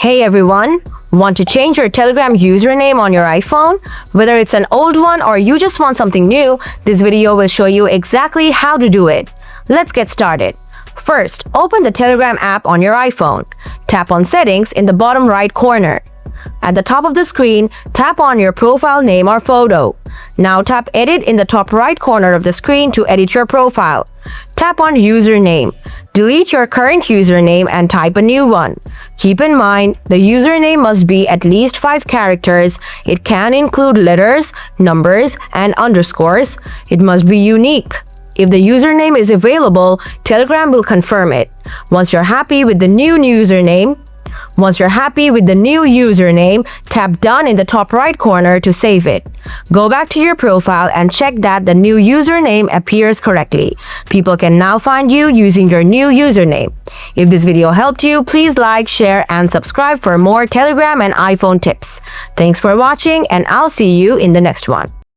Hey everyone! Want to change your Telegram username on your iPhone? Whether it's an old one or you just want something new, this video will show you exactly how to do it. Let's get started. First, open the Telegram app on your iPhone. Tap on Settings in the bottom right corner. At the top of the screen, tap on your profile name or photo. Now tap Edit in the top right corner of the screen to edit your profile. Tap on Username. Delete your current username and type a new one. Keep in mind, the username must be at least 5 characters. It can include letters, numbers, and underscores. It must be unique. If the username is available, Telegram will confirm it. Once you're happy with the new username, tap Done in the top right corner to save it. Go back to your profile and check that the new username appears correctly. People can now find you using your new username. If this video helped you, please like, share, and subscribe for more Telegram and iPhone tips. Thanks for watching, and I'll see you in the next one.